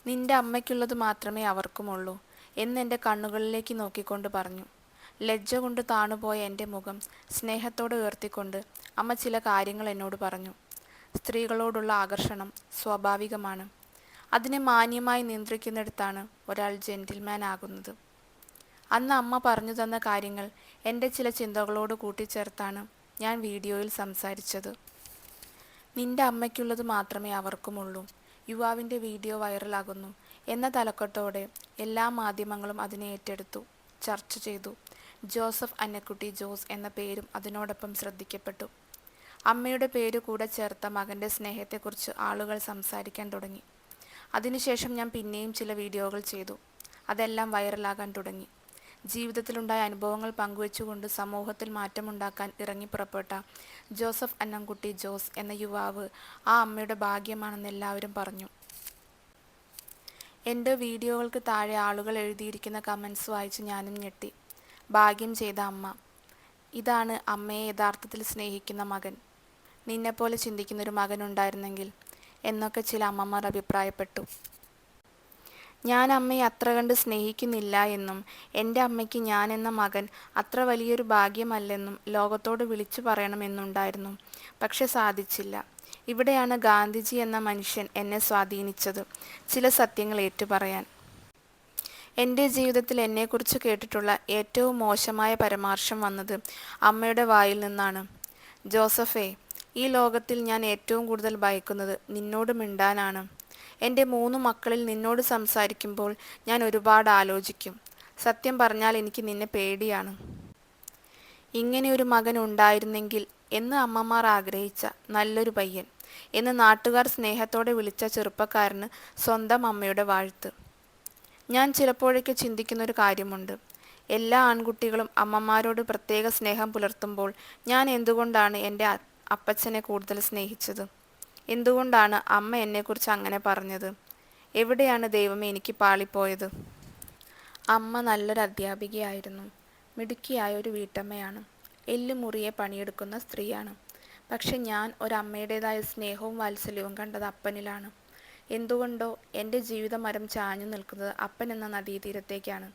നിന്റെ അമ്മയ്ക്കുള്ളത് മാത്രമേ അവർക്കുമുള്ളൂ എന്നെൻ്റെ കണ്ണുകളിലേക്ക് നോക്കിക്കൊണ്ട് പറഞ്ഞു. ലജ്ജ കൊണ്ട് താണുപോയ എൻ്റെ മുഖം സ്നേഹത്തോടെ ഉയർത്തിക്കൊണ്ട് അമ്മ ചില കാര്യങ്ങൾ എന്നോട് പറഞ്ഞു. സ്ത്രീകളോടുള്ള ആകർഷണം സ്വാഭാവികമാണ്. അതിനെ മാന്യമായി നിയന്ത്രിക്കുന്നിടത്താണ് ഒരാൾ ജെന്റിൽമാൻ ആകുന്നത്. അന്ന് അമ്മ പറഞ്ഞു തന്ന കാര്യങ്ങൾ എൻ്റെ ചില ചിന്തകളോട് കൂട്ടിച്ചേർത്താണ് ഞാൻ വീഡിയോയിൽ സംസാരിച്ചത്. നിന്റെ അമ്മയ്ക്കുള്ളത് മാത്രമേ അവർക്കുമുള്ളൂ. യുവാവിൻ്റെ വീഡിയോ വൈറലാകുന്നു എന്ന തലക്കെട്ടോടെ എല്ലാ മാധ്യമങ്ങളും അതിനെ ഏറ്റെടുത്തു, ചർച്ച ചെയ്തു. ജോസഫ് അന്നക്കുട്ടി ജോസ് എന്ന പേരും അതിനോടൊപ്പം ശ്രദ്ധിക്കപ്പെട്ടു. അമ്മയുടെ പേര് കൂടെ ചേർത്ത മകൻ്റെ സ്നേഹത്തെക്കുറിച്ച് ആളുകൾ സംസാരിക്കാൻ തുടങ്ങി. അതിനുശേഷം ഞാൻ പിന്നെയും ചില വീഡിയോകൾ ചെയ്തു. അതെല്ലാം വൈറലാകാൻ തുടങ്ങി. ജീവിതത്തിലുണ്ടായ അനുഭവങ്ങൾ പങ്കുവെച്ചുകൊണ്ട് സമൂഹത്തിൽ മാറ്റമുണ്ടാക്കാൻ ഇറങ്ങിപ്പുറപ്പെട്ട ജോസഫ് അന്നംകുട്ടി ജോസ് എന്ന യുവാവ് ആ അമ്മയുടെ ഭാഗ്യമാണെന്ന് എല്ലാവരും പറഞ്ഞു. എൻ്റെ വീഡിയോകൾക്ക് താഴെ ആളുകൾ എഴുതിയിരിക്കുന്ന കമൻസ് വായിച്ച് ഞാനും ഞെട്ടി. ഭാഗ്യം ചെയ്ത അമ്മ. ഇതാണ് അമ്മയെ യഥാർത്ഥത്തിൽ സ്നേഹിക്കുന്ന മകൻ. നിന്നെപ്പോലെ ചിന്തിക്കുന്നൊരു മകനുണ്ടായിരുന്നെങ്കിൽ എന്നൊക്കെ ചില അമ്മമാർ അഭിപ്രായപ്പെട്ടു. ഞാൻ അമ്മയെ അത്ര കണ്ട് സ്നേഹിക്കുന്നില്ല എന്നും എൻ്റെ അമ്മയ്ക്ക് ഞാൻ എന്ന മകൻ അത്ര വലിയൊരു ഭാഗ്യമല്ലെന്നും ലോകത്തോട് വിളിച്ചു പറയണമെന്നുണ്ടായിരുന്നു. പക്ഷെ സാധിച്ചില്ല. ഇവിടെയാണ് ഗാന്ധിജി എന്ന മനുഷ്യൻ എന്നെ സ്വാധീനിച്ചത്, ചില സത്യങ്ങൾ ഏറ്റുപറയാൻ. എൻ്റെ ജീവിതത്തിൽ എന്നെക്കുറിച്ച് കേട്ടിട്ടുള്ള ഏറ്റവും മോശമായ പരാമർശം വന്നത് അമ്മയുടെ വായിൽ നിന്നാണ്. ജോസഫേ, ഈ ലോകത്തിൽ ഞാൻ ഏറ്റവും കൂടുതൽ ഭയക്കുന്നത് നിന്നോട് മിണ്ടാനാണ്. എൻ്റെ 3 മക്കളിൽ നിന്നോട് സംസാരിക്കുമ്പോൾ ഞാൻ ഒരുപാട് ആലോചിക്കും. സത്യം പറഞ്ഞാൽ എനിക്ക് നിന്നെ പേടിയാണ്. ഇങ്ങനെയൊരു മകൻ ഉണ്ടായിരുന്നെങ്കിൽ എന്ന് അമ്മമാർ ആഗ്രഹിച്ച നല്ലൊരു പയ്യൻ എന്ന് നാട്ടുകാർ സ്നേഹത്തോടെ വിളിച്ച ചെറുപ്പക്കാരന് സ്വന്തം അമ്മയുടെ വാഴ്ത്ത്. ഞാൻ ചിലപ്പോഴൊക്കെ ചിന്തിക്കുന്നൊരു കാര്യമുണ്ട്. എല്ലാ ആൺകുട്ടികളും അമ്മമാരോട് പ്രത്യേക സ്നേഹം പുലർത്തുമ്പോൾ ഞാൻ എന്തുകൊണ്ടാണ് എൻ്റെ അപ്പച്ചനെ കൂടുതൽ സ്നേഹിച്ചത്? എന്തുകൊണ്ടാണ് അമ്മ എന്നെക്കുറിച്ച് അങ്ങനെ പറഞ്ഞത്? എവിടെയാണ് ദൈവമേ എനിക്ക് പാളിപ്പോയത്? അമ്മ നല്ലൊരു അധ്യാപികയായിരുന്നു. മിടുക്കിയായ ഒരു വീട്ടമ്മയാണ്. എല്ലുമുറിയെ പണിയെടുക്കുന്ന സ്ത്രീയാണ്. പക്ഷെ ഞാൻ ഒരമ്മയുടേതായ സ്നേഹവും വാത്സല്യവും കണ്ടത് അപ്പനിലാണ്. എന്തുകൊണ്ടോ എൻ്റെ ജീവിതമരം ചാഞ്ഞു നിൽക്കുന്നത് അപ്പൻ എന്ന നദീതീരത്തേക്കാണ്.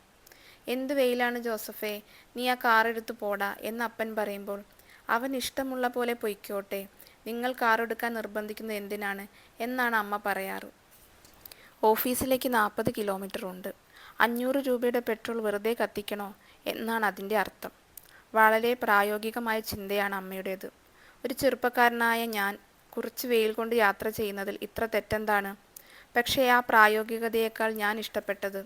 എന്ത് വെയിലാണ് ജോസഫേ, നീ ആ കാറെടുത്ത് പോടാ എന്ന് അപ്പൻ പറയുമ്പോൾ അവൻ ഇഷ്ടമുള്ള പോലെ പൊയ്ക്കോട്ടെ, നിങ്ങൾ കാറെടുക്കാൻ നിർബന്ധിക്കുന്നത് എന്തിനാണ് എന്നാണ് അമ്മ പറയാറ്. ഓഫീസിലേക്ക് 40 കിലോമീറ്റർ ഉണ്ട്. 500 രൂപയുടെ പെട്രോൾ വെറുതെ കത്തിക്കണോ എന്നാണ് അതിൻ്റെ അർത്ഥം. വളരെ പ്രായോഗികമായ ചിന്തയാണ് അമ്മയുടേത്. ഒരു ചെറുപ്പക്കാരനായ ഞാൻ കുറച്ച് വെയിൽ കൊണ്ട് യാത്ര ചെയ്യുന്നതിൽ ഇത്ര തെറ്റെന്താണ്? പക്ഷേ ആ പ്രായോഗികതയേക്കാൾ ഞാൻ ഇഷ്ടപ്പെട്ടത്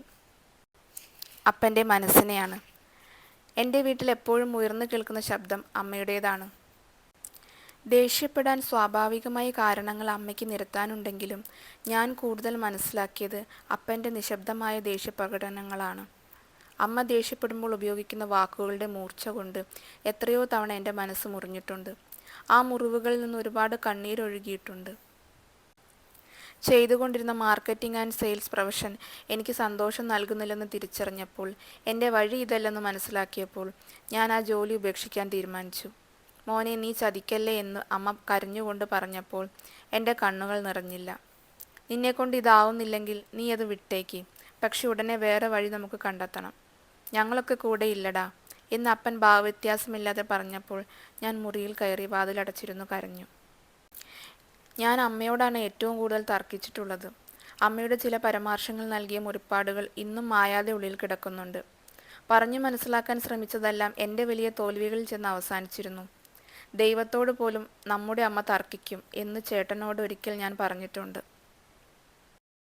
അപ്പൻ്റെ മനസ്സിനെയാണ്. എൻ്റെ വീട്ടിൽ എപ്പോഴും ഉയർന്നു കേൾക്കുന്ന ശബ്ദം അമ്മയുടേതാണ്. ദേഷ്യപ്പെടാൻ സ്വാഭാവികമായ കാരണങ്ങൾ അമ്മയ്ക്ക് നിരത്താനുണ്ടെങ്കിലും ഞാൻ കൂടുതൽ മനസ്സിലാക്കിയത് അപ്പൻ്റെ നിശബ്ദമായ ദേഷ്യപ്രകടനങ്ങളാണ്. അമ്മ ദേഷ്യപ്പെടുമ്പോൾ ഉപയോഗിക്കുന്ന വാക്കുകളുടെ മൂർച്ച കൊണ്ട് എത്രയോ തവണ എൻ്റെ മനസ്സ് മുറിഞ്ഞിട്ടുണ്ട്. ആ മുറിവുകളിൽ നിന്ന് ഒരുപാട് കണ്ണീരൊഴുകിയിട്ടുണ്ട്. ചെയ്തുകൊണ്ടിരുന്ന മാർക്കറ്റിംഗ് ആൻഡ് സെയിൽസ് പ്രൊഫഷൻ എനിക്ക് സന്തോഷം നൽകുന്നില്ലെന്ന് തിരിച്ചറിഞ്ഞപ്പോൾ, എൻ്റെ വഴി ഇതല്ലെന്ന് മനസ്സിലാക്കിയപ്പോൾ ഞാൻ ആ ജോലി ഉപേക്ഷിക്കാൻ തീരുമാനിച്ചു. മോനെ, നീ ചതിക്കല്ലേ എന്ന് അമ്മ കരഞ്ഞുകൊണ്ട് പറഞ്ഞപ്പോൾ എൻ്റെ കണ്ണുകൾ നിറഞ്ഞില്ല. നിന്നെക്കൊണ്ട് ഇതാവുന്നില്ലെങ്കിൽ നീ അത് വിട്ടേക്ക്, പക്ഷെ ഉടനെ വേറെ വഴി നമുക്ക് കണ്ടെത്തണം. ഞങ്ങളൊക്കെ കൂടെ ഇല്ലടാ എന്ന് അപ്പൻ ഭാവവ്യത്യാസമില്ലാതെ പറഞ്ഞപ്പോൾ ഞാൻ മുറിയിൽ കയറി വാതിലടച്ചിരുന്നു കരഞ്ഞു. ഞാൻ അമ്മയോടാണ് ഏറ്റവും കൂടുതൽ തർക്കിച്ചിട്ടുള്ളത്. അമ്മയുടെ ചില പരാമർശങ്ങൾ നൽകിയ മുറിപ്പാടുകൾ ഇന്നും മായാതെ ഉള്ളിൽ കിടക്കുന്നുണ്ട്. പറഞ്ഞു മനസ്സിലാക്കാൻ ശ്രമിച്ചതെല്ലാം എൻ്റെ വലിയ തോൽവികളിൽ ചെന്ന് അവസാനിച്ചിരുന്നു. ദൈവത്തോട് പോലും നമ്മുടെ അമ്മ തർക്കിക്കും എന്ന് ചേട്ടനോട് ഒരിക്കൽ ഞാൻ പറഞ്ഞിട്ടുണ്ട്.